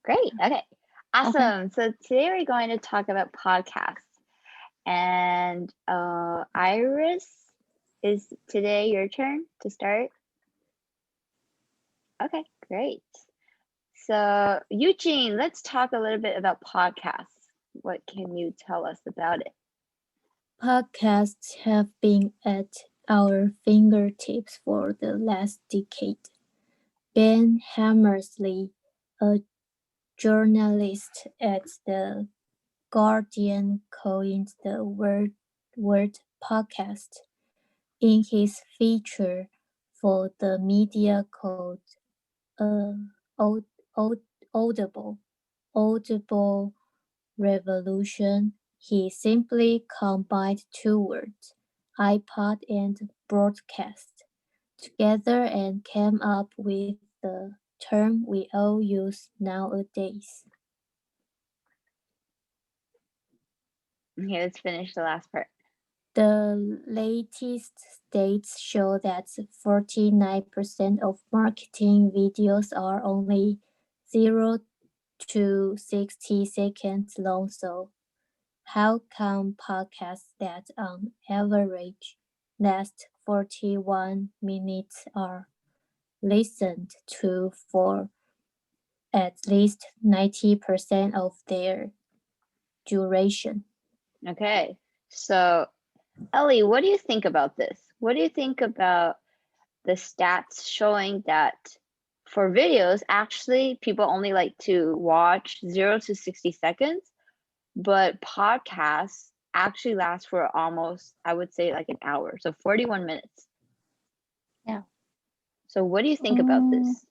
Great. Okay. Awesome. Okay. So today we're going to talk about podcasts. And Iris, is today your turn to start? Okay, great. So Eugene, let's talk a little bit about podcasts. What can you tell us about it? Podcasts have been at our fingertips for the last decade. Ben Hammersley, a journalist at The Guardian, coined the word podcast in his feature for the media called Audible Revolution. He simply combined two words, iPod and broadcast, together and came up with the term we all use nowadays. Okay, let's finish the last part. The latest stats show that 49% of marketing videos are only 0 to 60 seconds long. So how come podcasts that on average last 41 minutes are listened to for at least 90% of their duration? Okay, so Ellie, what do you think about this? What do you think about the stats showing that for videos, actually people only like to watch 0 to 60 seconds, but podcasts actually last for almost, I would say, like an hour, so 41 minutes. Yeah. So what do you think about this?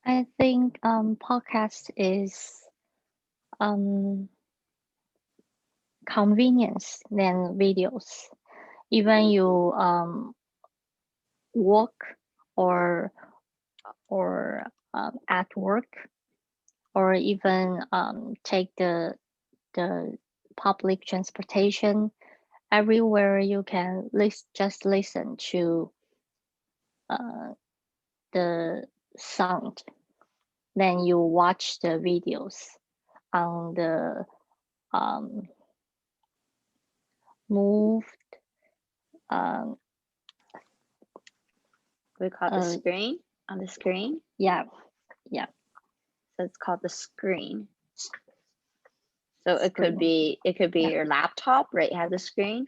I think podcast is convenience than videos. Even you work or at work, or even take the public transportation, everywhere you can just listen to the sound. Then you watch the videos on the moved We call it the screen, on the screen. Yeah. So it's called the screen. So it could be your laptop, right? It has a screen.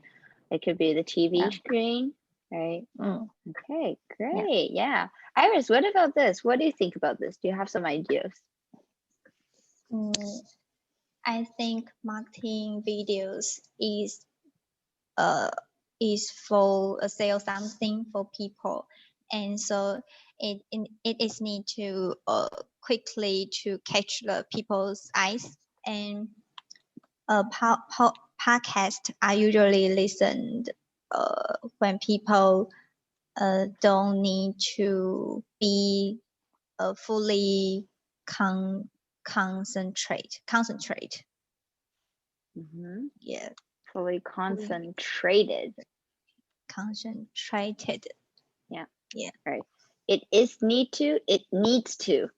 It could be the TV screen, right? Okay, great. Yeah. Iris, what about this? What do you think about this? Do you have some ideas? I think marketing videos is for sell something for people, and so it is need to quickly to catch the people's eyes, and podcast are usually listened when people don't need to be fully concentrate. Yeah. Fully concentrated. Yeah. Right. It needs to.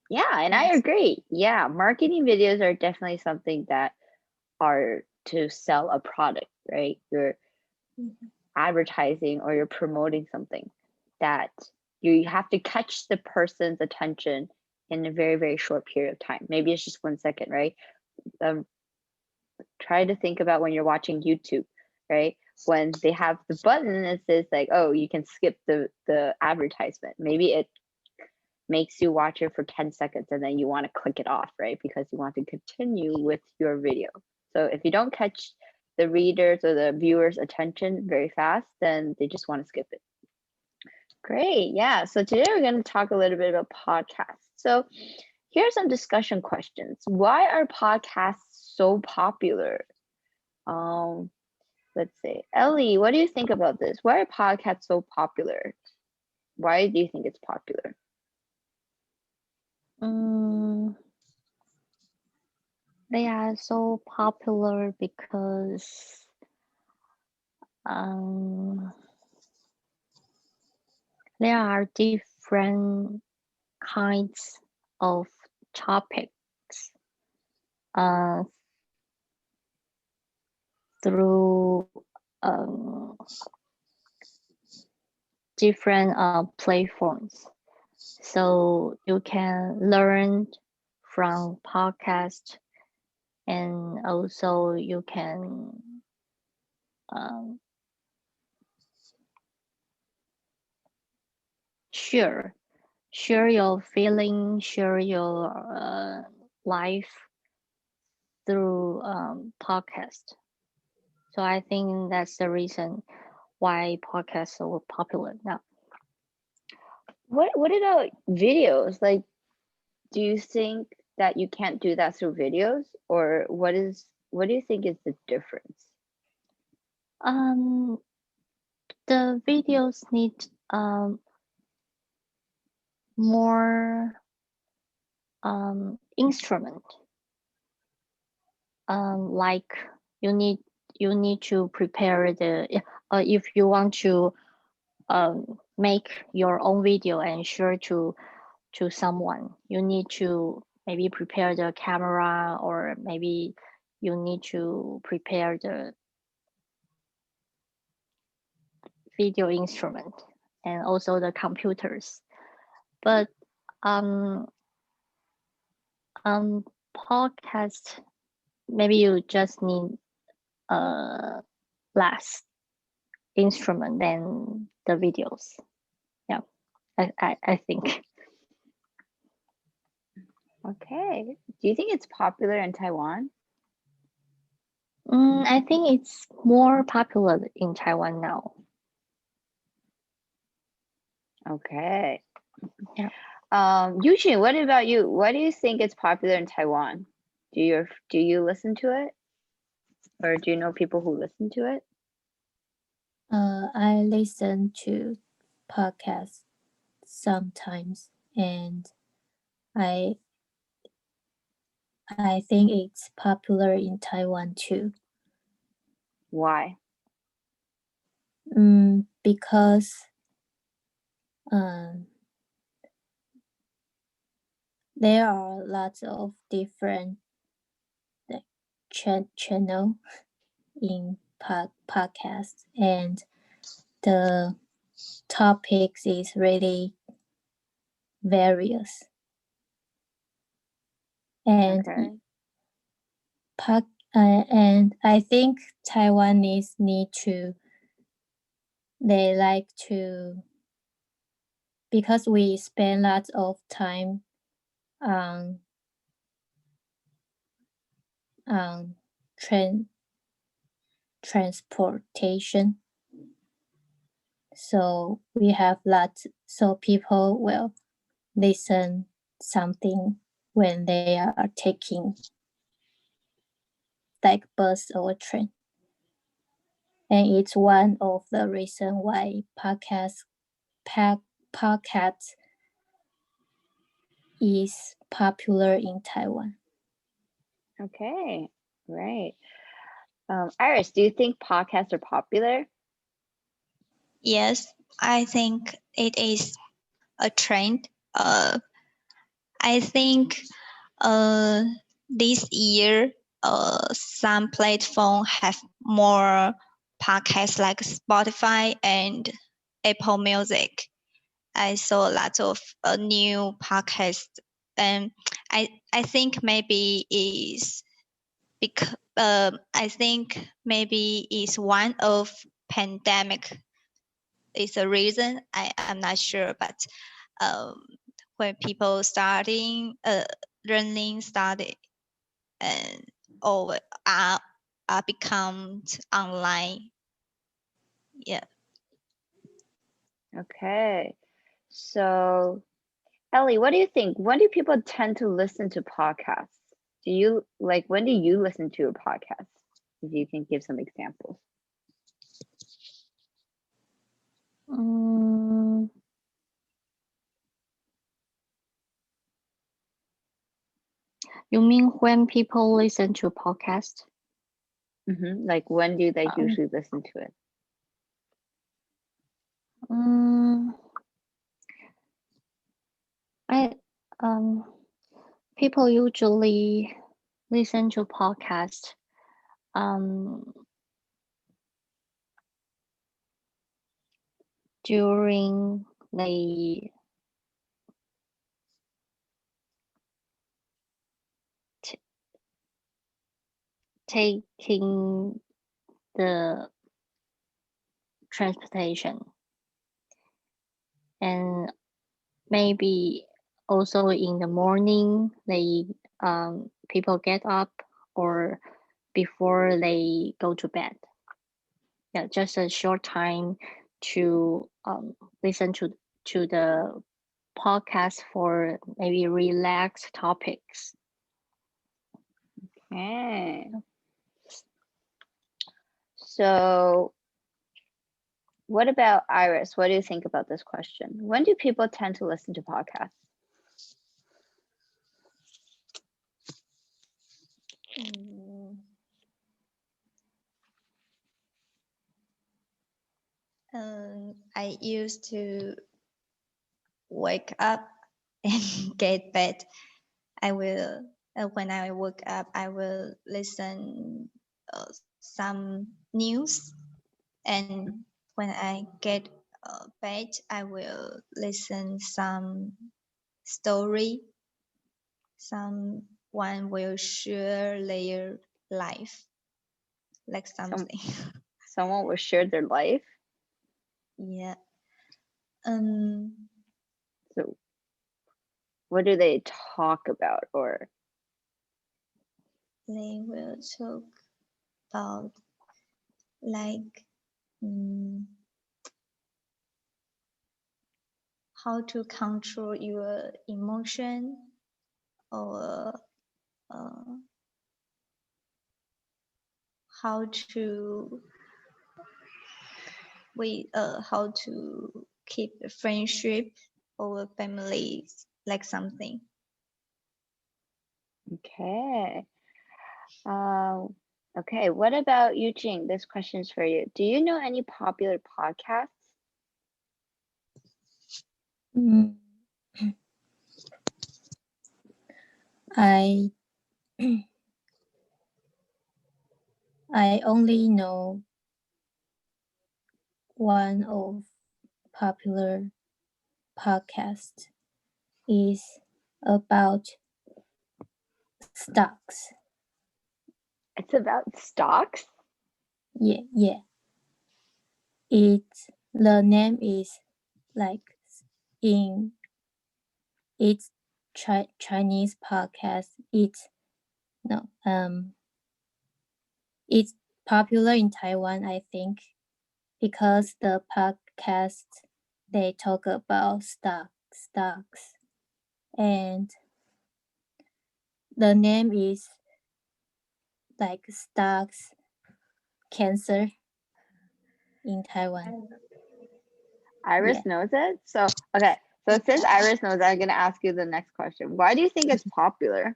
Yeah, and I agree. Yeah, marketing videos are definitely something that are to sell a product, right? You're advertising or you're promoting something that you have to catch the person's attention in a very, very short period of time. Maybe it's just 1 second, right? Try to think about when you're watching YouTube, right? When they have the button that says like, oh, you can skip the advertisement. Maybe it makes you watch it for 10 seconds and then you want to click it off, right? Because you want to continue with your video. So if you don't catch the readers or the viewers' attention very fast, then they just want to skip it. Great. Yeah. So today we're going to talk a little bit about podcasts. So here are some discussion questions. Why are podcasts so popular? Let's see. Ellie, what do you think about this? Why are podcasts so popular? Why do you think it's popular? They are so popular because there are different kinds of topics through different platforms. So you can learn from podcast, and also you can share your feeling, share your life through podcast. So I think that's the reason why podcasts are so popular now. What about videos? Like, do you think that you can't do that through videos, or what do you think is the difference? The videos need more instrument. Like you need to prepare the if you want to make your own video and share to someone, you need to maybe prepare the camera, or maybe you need to prepare the video instrument and also the computers. But podcast, maybe you just need less instrument than the videos. Yeah, I think. Okay. Do you think it's popular in Taiwan? I think it's more popular in Taiwan now. Okay. Yeah. Yujin, what about you? Why do you think it's popular in Taiwan? Do you listen to it? Or do you know people who listen to it? I listen to podcasts sometimes, and I think it's popular in Taiwan too. Why? Because there are lots of different channel in podcasts, and the topics is really various. And okay. And I think Taiwanese they like to, because we spend lots of time on transportation. So we have so people will listen something when they are taking like bus or train. And it's one of the reasons why podcast is popular in Taiwan. Okay, right. Iris, do you think podcasts are popular? Yes, I think it is a trend. I think this year some platforms have more podcasts like Spotify and Apple Music. I saw lots of new podcasts, and I think maybe is because I think maybe is one of pandemic is a reason. I'm not sure, but when people learning started and or are become online. Yeah. Okay. So Ellie, what do you think? When do people tend to listen to podcasts? When do you listen to a podcast? If you can give some examples. You mean when people listen to podcast? Like when do they usually listen to it? People usually listen to podcasts during they taking the transportation, and maybe also in the morning they people get up or before they go to bed. Yeah, just a short time to listen to the podcast for maybe relaxed topics. Okay. So what about Iris? What do you think about this question? When do people tend to listen to podcasts? I used to wake up and get bed. I will, when I wake up, I will listen some news, and when I get bed, I will listen some story. Someone will share their life, like something. Someone will share their life? Yeah. So what do they talk about, or? They will talk about like how to control your emotion, or how to keep a friendship or families, like something. Okay. Okay, what about you, Jing? This question's for you. Do you know any popular podcasts? I only know one of popular podcast is about stocks. It's about stocks? Yeah. The name is like it's Chinese podcast. It's popular in Taiwan, I think, because the podcast they talk about stocks, and the name is like stocks cancer in Taiwan. Iris knows it. So okay, so since Iris knows, I'm gonna ask you the next question. Why do you think it's popular?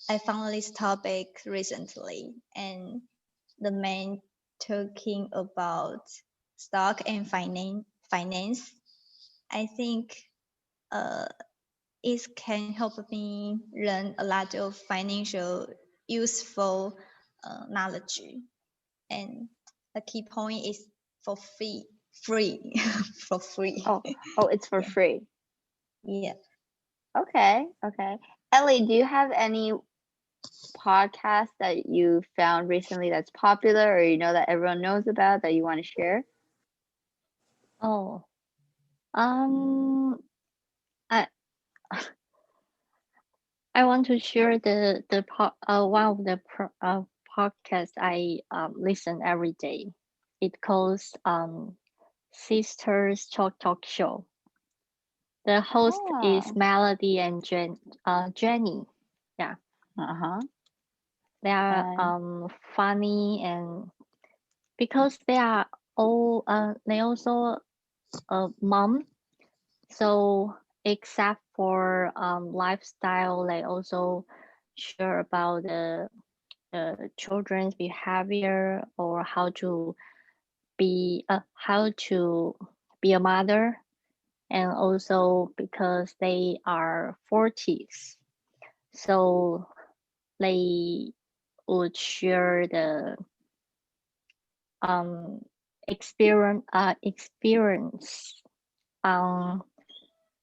I found this topic recently, and the man talking about stock and finance. I think it can help me learn a lot of financial useful knowledge, and the key point is for free for free. Oh, it's for free. Yeah. Okay. Ellie, do you have any podcast that you found recently that's popular, or you know that everyone knows about, that you want to share? Oh, I want to share the one of the podcasts I listen every day. It calls Sisters Talk Show. The host is Melody and Jenny. Yeah. They are funny, and because they are all they also a mom, so except for lifestyle, they also share about the the children's behavior, or how to be a mother, and also because they are 40s, so they would share the experience on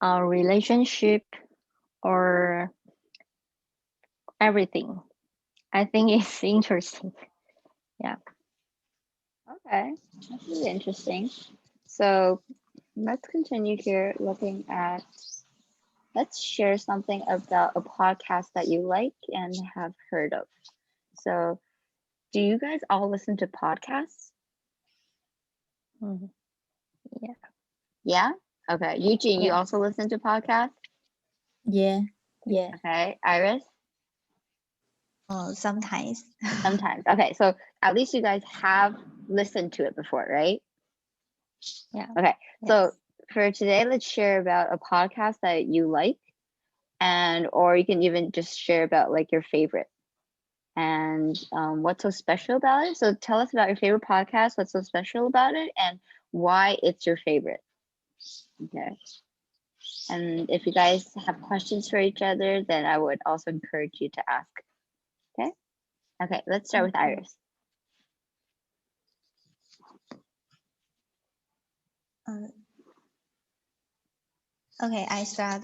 a relationship or everything. I think it's interesting. Yeah. Okay, that's really interesting. So let's continue here looking at, let's share something about a podcast that you like and have heard of. So do you guys all listen to podcasts? Mhm. Yeah. Yeah? Okay. Eugene, you Yeah. also listen to podcasts? Yeah. Okay. Iris? Sometimes. Sometimes. Okay. So at least you guys have listened to it before, right? Yeah. Okay. Yes. So for today, let's share about a podcast that you like, and or you can even just share about like your favorite and what's so special about it. So tell us about your favorite podcast, what's so special about it, and why it's your favorite. Okay. And if you guys have questions for each other, then I would also encourage you to ask. Okay. Okay. Let's start with Iris. Okay, I start.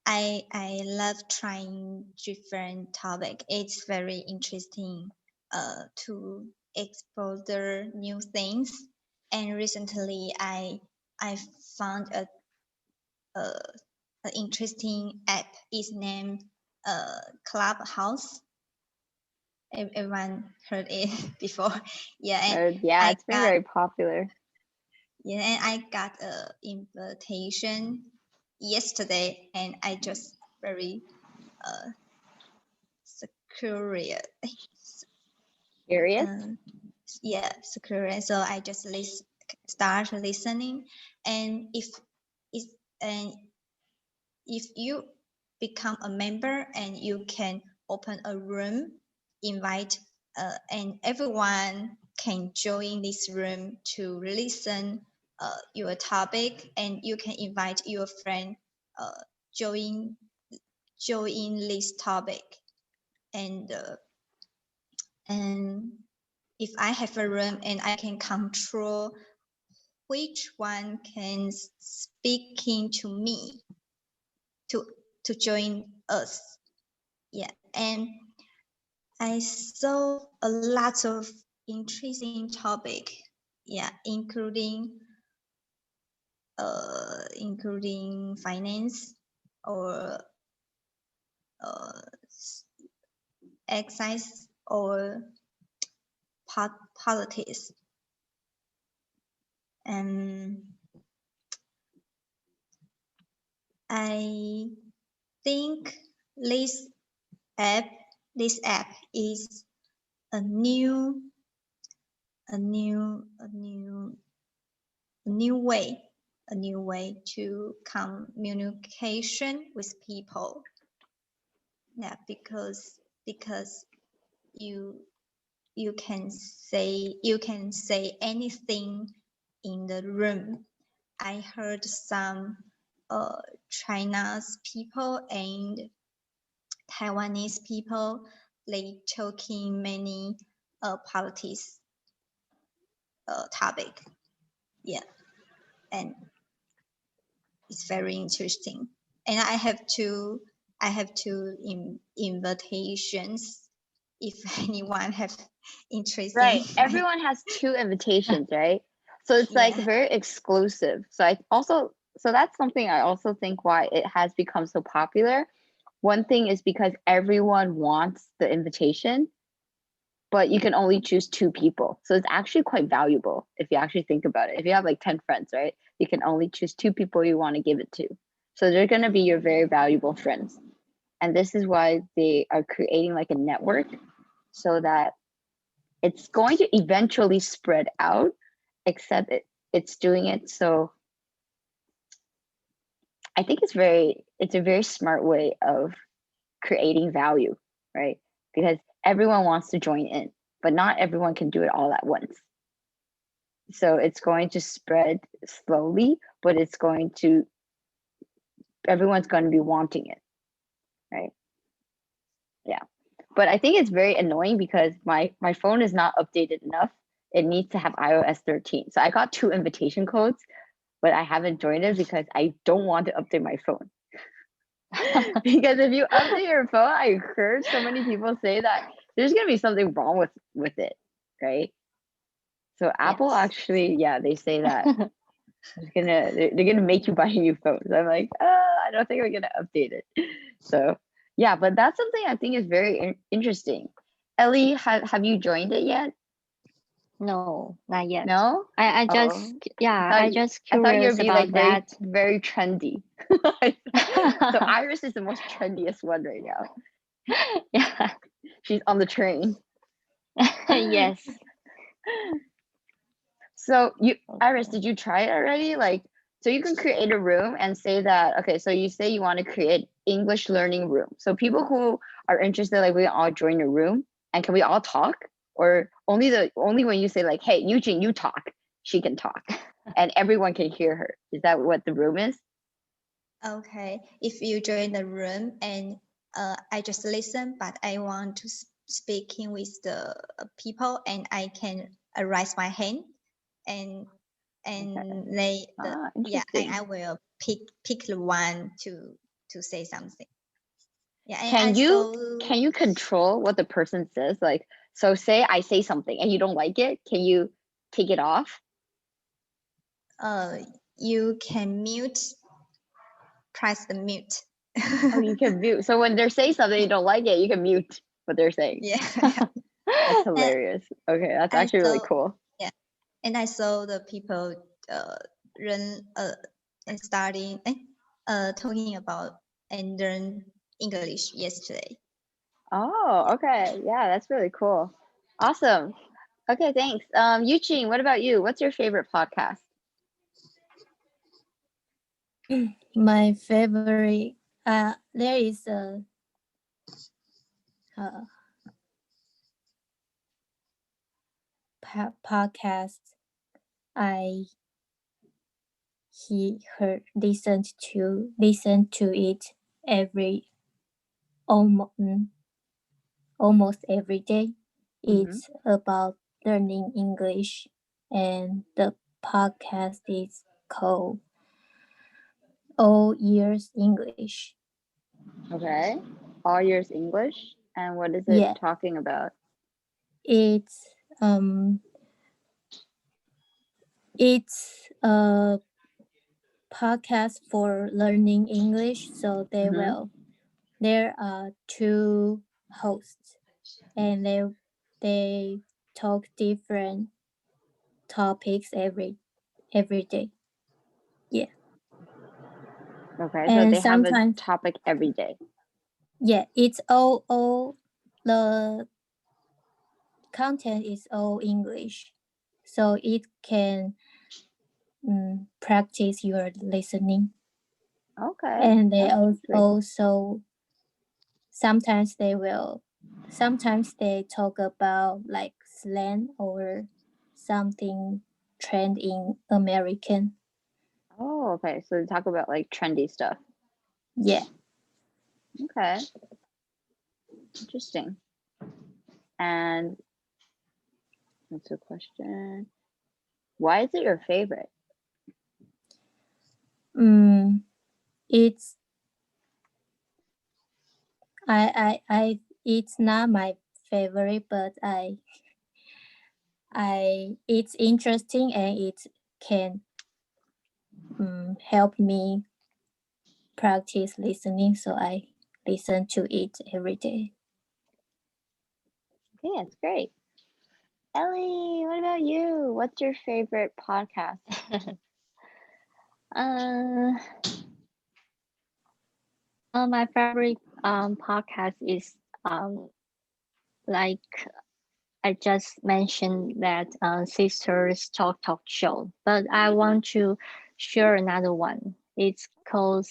I love trying different topic. It's very interesting to explore the new things. And recently, I found an interesting app. It's named Clubhouse. Everyone heard it before. Yeah, and Yeah, it's been very popular. Yeah, and I got an invitation yesterday, and I just very curious. Curious? Yeah, curious. So I just start listening, and if you become a member, and you can open a room, invite and everyone can join this room to listen your topic, and you can invite your friend join this topic, and if I have a room, and I can control which one can speaking to me to join us. Yeah, and I saw a lot of interesting topic. Yeah, including finance, or exercise, or politics. And I think this app is a new way to communication with people. Yeah, because you can say anything in the room. I heard some China's people and Taiwanese people, they talking many politics topic. Yeah, and it's very interesting. And I have two invitations if anyone have interest. Right. Everyone has 2 invitations, right? So it's like Yeah. very exclusive. So that's something I also think why it has become so popular. One thing is because everyone wants the invitation, but you can only choose 2 people. So it's actually quite valuable if you actually think about it. If you have like 10 friends, right? You can only choose 2 people you want to give it to. So they're going to be your very valuable friends. And this is why they are creating like a network so that it's going to eventually spread out, except it's doing it. So I think it's a very smart way of creating value, right? Because everyone wants to join in, but not everyone can do it all at once. So it's going to spread slowly, but everyone's going to be wanting it, right? Yeah. But I think it's very annoying because my phone is not updated enough. It needs to have iOS 13. So I got 2 invitation codes, but I haven't joined it because I don't want to update my phone. Because if you update your phone, I heard so many people say that there's going to be something wrong with it, right? So Apple actually, they say that they're gonna make you buy a new phone. So I'm like, I don't think we're gonna update it. So yeah, but that's something I think is very interesting. Ellie, have you joined it yet? No, not yet. No? I just I just curious about that. Very trendy. So Iris is the most trendiest one right now. Yeah. She's on the train. Yes. So Iris, did you try it already? Like, so you can create a room and say that, okay, so you say you want to create English learning room. So people who are interested, like we all join a room and can we all talk? Or only when you say like, hey, Eugene, you talk, she can talk and everyone can hear her. Is that what the room is? Okay, if you join the room and I just listen, but I want to speaking with the people and I can raise my hand and they and I will pick the one to say something. Yeah. Can you control what the person says? Like, so say I say something and you don't like it, can you take it off? You can mute. Press the mute. Oh, you can mute. So when they're saying something you don't like it, you can mute what they're saying. Yeah. That's hilarious. Okay, that's actually really cool. Yeah, and I saw the people and starting talking about and learn English yesterday. Oh, okay. Yeah, that's really cool. Awesome. Okay, thanks. Eugene, what about you? What's your favorite podcast? My favorite, there is a podcast I listen to it almost every day. It's about learning English, and the podcast is called All Ears English. Okay, All Ears English. And what is it talking about? It's a podcast for learning English. So there are 2 hosts, and they talk different topics every day. Yeah. Okay, and so they have a topic every day. Yeah, it's all the content is all English, so it can practice your listening. Okay. And they also sometimes they talk about like slang or something trend in American. Oh, okay. So they talk about like trendy stuff. Yeah. Okay. Interesting. And that's a question. Why is it your favorite? It's it's not my favorite, but it's interesting and it can help me practice listening, so I listen to it every day. Okay, that's great. Ellie, what about you? What's your favorite podcast? My favorite podcast is like I just mentioned that Sisters Talk Show, but I want to share another one. It's called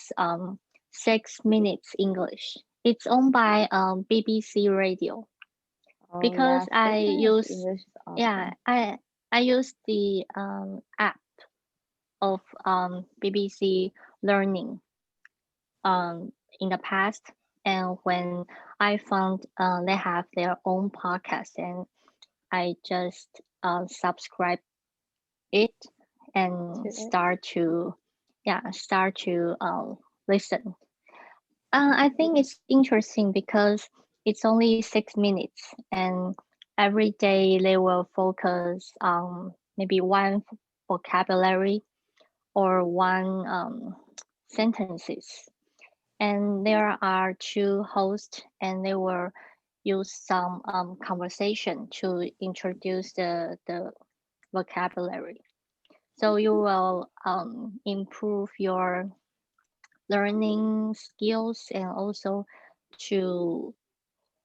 6 Minutes English. It's owned by BBC Radio. Oh, Because yeah, I Spanish. use English is yeah awesome. I use the app of BBC Learning in the past, and when I found they have their own podcast, and I just subscribe it and To it. start to listen. I think it's interesting because it's only 6 minutes, and every day they will focus on maybe one vocabulary or one sentences. And there are two hosts, and they will use some conversation to introduce the vocabulary. So you will improve your learning skills and also to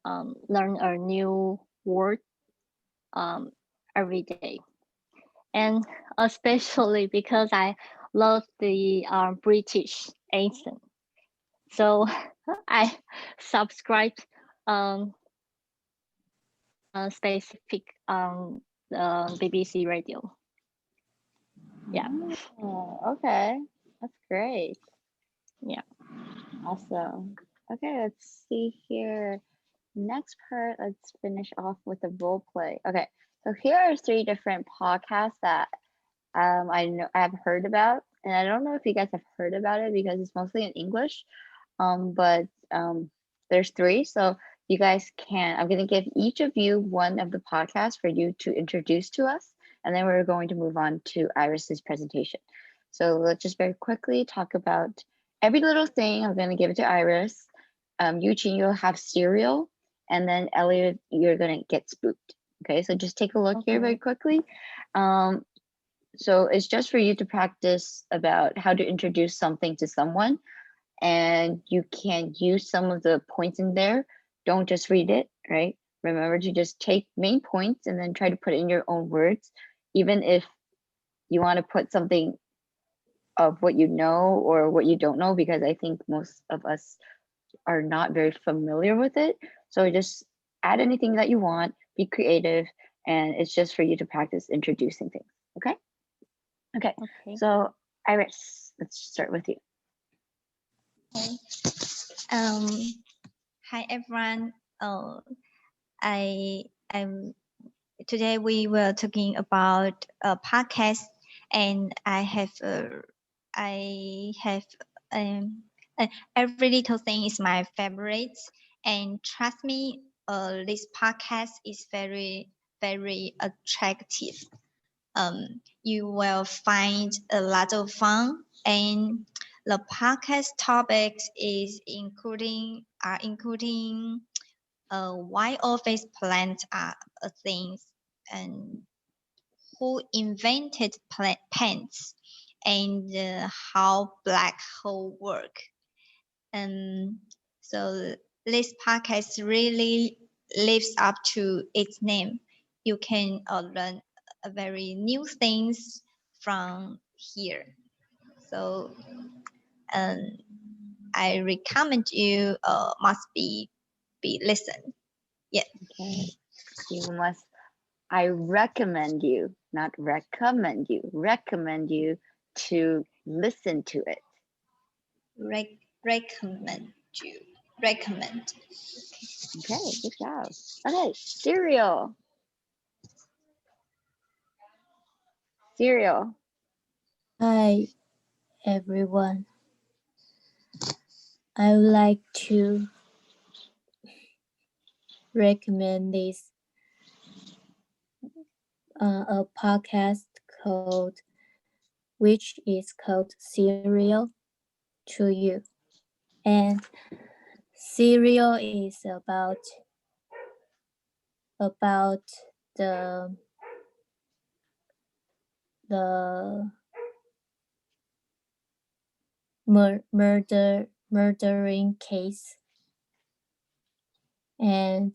learn a new word every day. And especially because I love the British accent. So I subscribed a specific BBC radio. Yeah. Oh, okay. That's great. Yeah. Awesome. Okay, let's see here. Next part, let's finish off with the role play. Okay, so here are 3 different podcasts that I know I've heard about, and I don't know if you guys have heard about it because it's mostly in English. But there's 3, so you guys can. I'm gonna give each of you one of the podcasts for you to introduce to us, and then we're going to move on to Iris's presentation. So let's just very quickly talk about every little thing. I'm gonna give it to Iris. Eugene, you'll have cereal, and then Elliot, you're gonna get spooked. Okay, so just take a look here very quickly. So it's just for you to practice about how to introduce something to someone, and you can use some of the points in there. Don't just read it, right? Remember to just take main points and then try to put in your own words, even if you want to put something of what you know or what you don't know, because I think most of us are not very familiar with it. So just add anything that you want, be creative, and it's just for you to practice introducing things. Okay. Okay. So Iris, let's start with you. Okay. Hi everyone. I am today we were talking about a podcast, and I have every little thing is my favorite, and trust me, this podcast is very attractive. You will find a lot of fun, and the podcast topics is including why office plants are a thing, and who invented pants, and how black hole work. And so this podcast really lives up to its name. You can learn very new things from here. So I recommend you must be listen. Yeah. Okay. You must. I recommend you, not recommend you. Recommend you to listen to it. Recommend you. Recommend. Okay, good job. Okay, cereal. Cereal. Hi, everyone. I would like to recommend this a podcast which is called Serial to You. And Serial is about the murdering case, and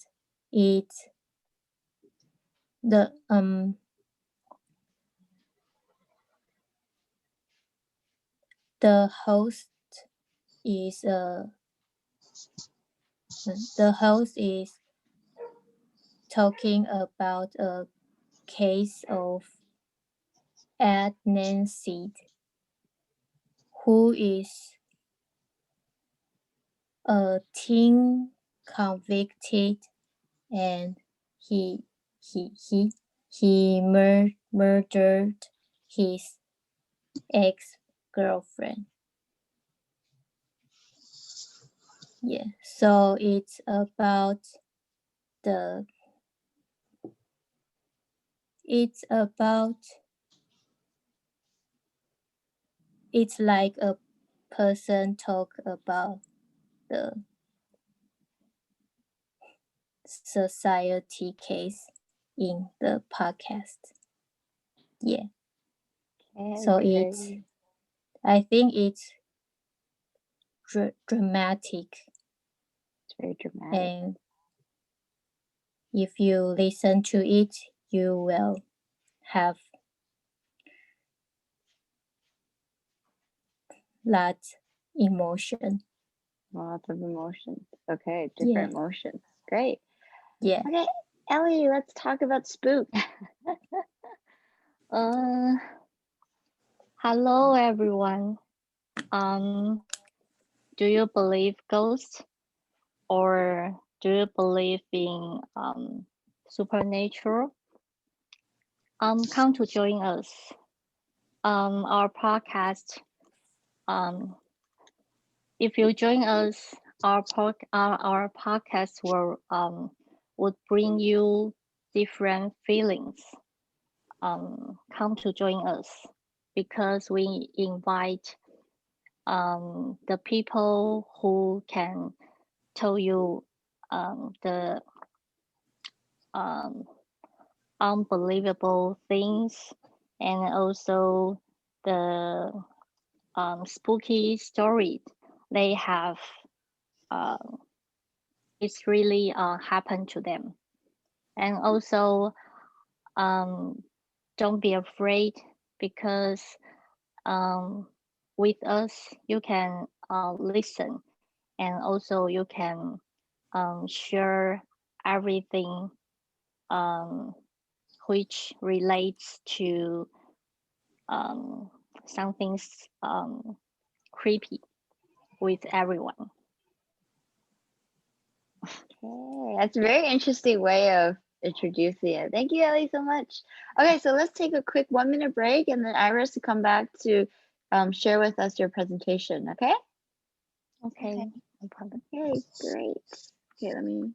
the host is the host is talking about a case of Nancy, who is a teen convicted, and he murdered his ex-girlfriend. Yeah, so it's about it's like a person talk about the society case in the podcast. Yeah. Okay, So great. I think it's dramatic. It's very dramatic. And if you listen to it, you will have lots emotion. Lots of emotions. Okay, different emotions. Great. Yeah. Okay, Ellie, let's talk about spook. Hello everyone. Do you believe ghosts, or do you believe in supernatural? Come to join us. Our podcast. If you join us, our podcast would bring you different feelings. Come to join us, because we invite the people who can tell you the unbelievable things, and also the spooky story they have. It's really happened to them. And also don't be afraid, because with us you can listen, and also you can share everything which relates to something creepy with everyone. Okay, that's a very interesting way of introducing it. Thank you, Ellie, so much. Okay, so let's take a quick 1 minute break, and then Iris to come back to share with us your presentation, okay? Okay, no problem. Okay, great. Okay, let me